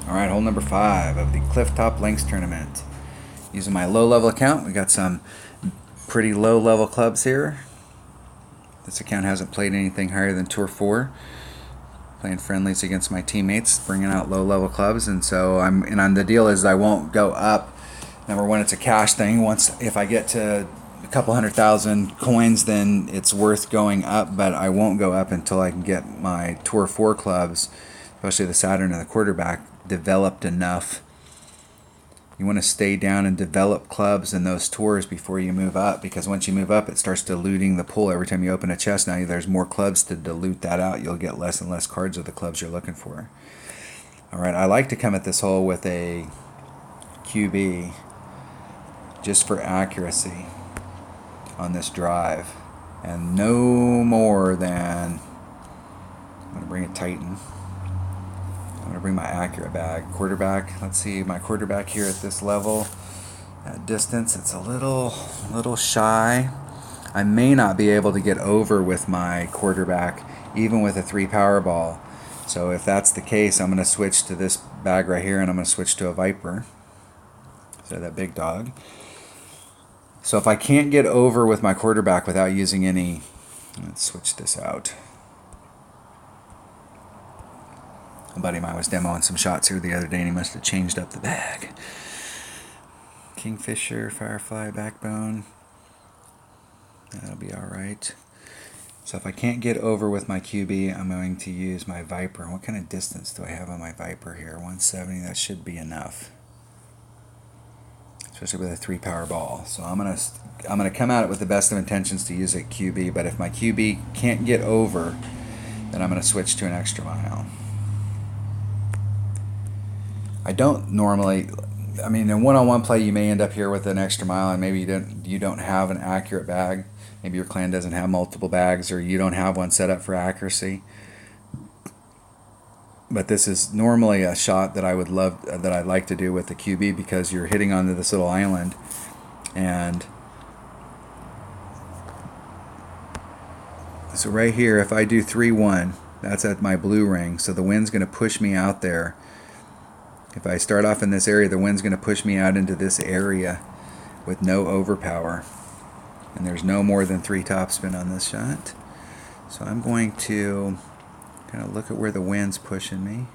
Alright, hole number 5 of the Clifftop Links Tournament. Using my low level account, we got some pretty low level clubs here. This account hasn't played anything higher than Tour 4. Playing friendlies against my teammates, bringing out low level clubs, and so the deal is I won't go up. Number one, it's a cash thing. If I get to a couple 100,000 coins, then it's worth going up, but I won't go up until I can get my Tour 4 clubs, especially the Saturn and the quarterback, developed enough. You want to stay down and develop clubs in those tours before you move up, because once you move up, it starts diluting the pool. Every time you open a chest, now there's more clubs to dilute that out. You'll get less and less cards of the clubs you're looking for. All right, I like to come at this hole with a QB just for accuracy on this drive, and no more than, I'm going to bring a Titan. I'm going to bring my accurate bag. Quarterback, let's see, my quarterback here at this level, at distance, it's a little shy. I may not be able to get over with my quarterback, even with a 3 Powerball. So if that's the case, I'm going to switch to this bag right here, and I'm going to switch to a Viper. So that big dog. So if I can't get over with my quarterback without using any, let's switch this out. A buddy of mine was demoing some shots here the other day, and he must have changed up the bag. Kingfisher, Firefly, Backbone. That'll be alright. So if I can't get over with my QB, I'm going to use my Viper. What kind of distance do I have on my Viper here? 170, that should be enough. Especially with a 3 Powerball. So I'm gonna come at it with the best of intentions to use a QB, but if my QB can't get over, then I'm gonna switch to an extra mile. I don't normally, in one-on-one play you may end up here with an extra mile, and maybe you don't have an accurate bag. Maybe your clan doesn't have multiple bags, or you don't have one set up for accuracy. But this is normally a shot that I'd like to do with the QB, because you're hitting onto this little island, and so right here, if I do 3-1, that's at my blue ring, so the wind's going to push me out there. If I start off in this area, the wind's going to push me out into this area with no overpower, and there's no more than 3 topspin on this shot. So I'm going to kind of look at where the wind's pushing me,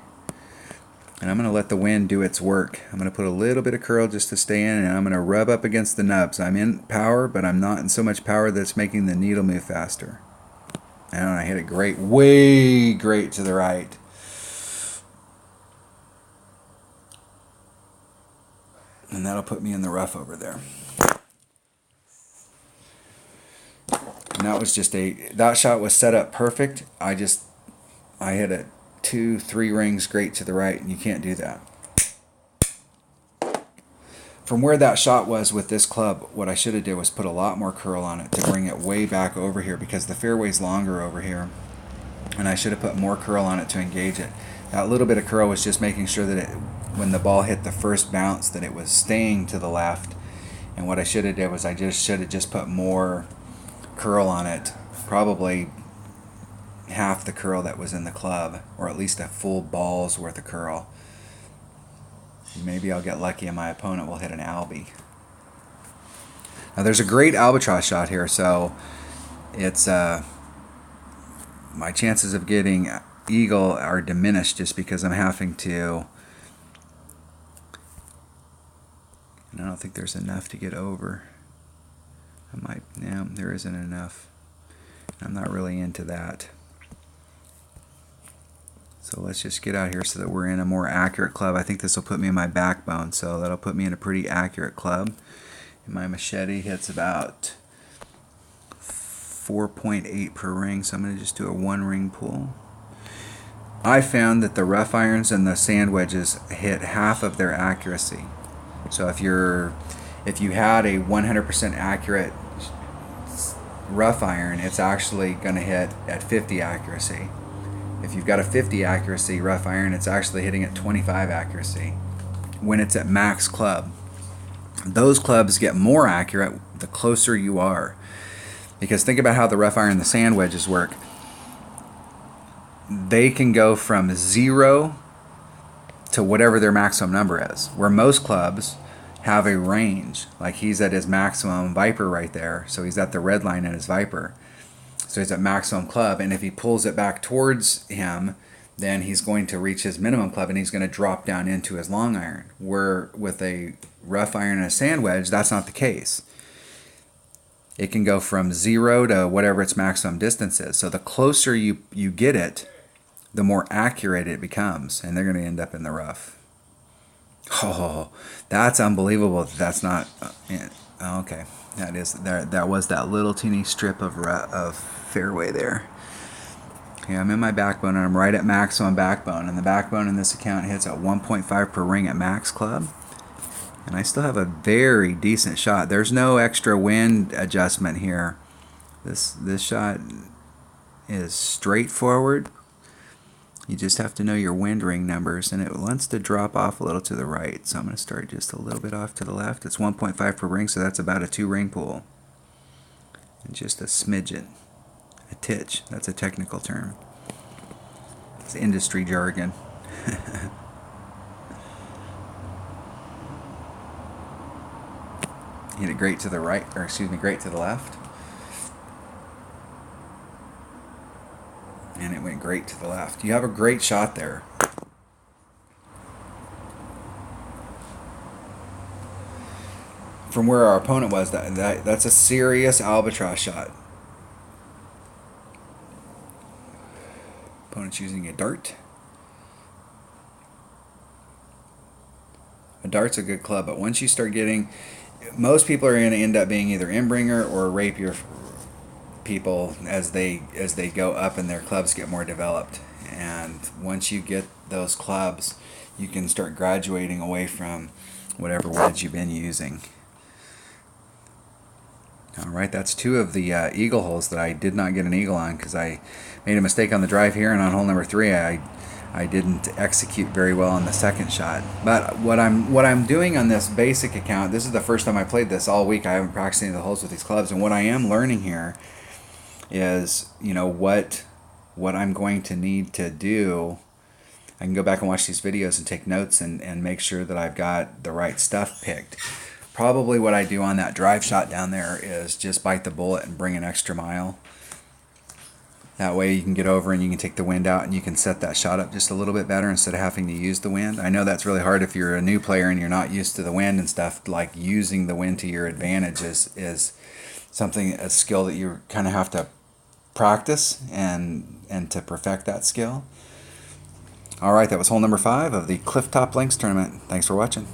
and I'm going to let the wind do its work. I'm going to put a little bit of curl just to stay in, and I'm going to rub up against the nubs. I'm in power, but I'm not in so much power that it's making the needle move faster. And I hit it great, way great to the right. And that'll put me in the rough over there. And that was just that shot was set up perfect. I hit it 2-3 rings great to the right, and you can't do that. From where that shot was with this club, what I should have did was put a lot more curl on it to bring it way back over here, because the fairway's longer over here, and I should have put more curl on it to engage it. That little bit of curl was just making sure that when the ball hit the first bounce, that it was staying to the left. And what I should have did was I should have just put more curl on it, probably half the curl that was in the club, or at least a full ball's worth of curl. Maybe I'll get lucky and my opponent will hit an Albie. Now there's a great albatross shot here, so it's my chances of getting eagle are diminished just because I'm having to, and I don't think there's enough to get over. There isn't enough. I'm not really into that. So let's just get out here so that we're in a more accurate club. I think this will put me in my backbone, so that'll put me in a pretty accurate club. And my machete hits about 4.8 per ring, so I'm going to just do a 1-ring pull. I found that the rough irons and the sand wedges hit half of their accuracy. So if you had a 100% accurate rough iron, it's actually going to hit at 50 accuracy. If you've got a 50 accuracy rough iron, it's actually hitting at 25 accuracy when it's at max club. Those clubs get more accurate the closer you are, because think about how the rough iron and the sand wedges work. They can go from 0 to whatever their maximum number is. Where most clubs have a range, like he's at his maximum Viper right there, so he's at the red line in his Viper. So he's at maximum club, and if he pulls it back towards him, then he's going to reach his minimum club and he's going to drop down into his long iron. Where with a rough iron and a sand wedge, that's not the case. It can go from 0 to whatever its maximum distance is. So the closer you get it, the more accurate it becomes, and they're going to end up in the rough. Oh, that's unbelievable. That's not okay. That is there. That was that little teeny strip of fairway there. Okay, I'm in my backbone and I'm right at maximum backbone, and the backbone in this account hits at 1.5 per ring at max club, and I still have a very decent shot. There's no extra wind adjustment here. This shot is straightforward. You just have to know your wind ring numbers, and it wants to drop off a little to the right, so I'm going to start just a little bit off to the left. It's 1.5 per ring, so that's about a 2 ring pool, and just a smidgen. A titch, that's a technical term. It's industry jargon. Hit it great to the right, or excuse me, great to the left. And it went great to the left. You have a great shot there. From where our opponent was, that's a serious albatross shot. Opponent's using a dart. A dart's a good club, but once you start getting, most people are going to end up being either inbringer or rapier people as they go up and their clubs get more developed. And once you get those clubs, you can start graduating away from whatever wedge you've been using. Alright, that's 2 of the eagle holes that I did not get an eagle on because I made a mistake on the drive here, and on hole number 3 I didn't execute very well on the second shot. But what I'm doing on this basic account, this is the first time I played this all week. I haven't practiced any of the holes with these clubs, and what I am learning here is, you know, what I'm going to need to do. I can go back and watch these videos and take notes and make sure that I've got the right stuff picked. Probably what I do on that drive shot down there is just bite the bullet and bring an extra mile. That way you can get over and you can take the wind out and you can set that shot up just a little bit better instead of having to use the wind. I know that's really hard if you're a new player and you're not used to the wind and stuff. Like using the wind to your advantage is something, a skill that you kind of have to practice and to perfect that skill. Alright, that was hole number 5 of the Clifftop Links tournament. Thanks for watching.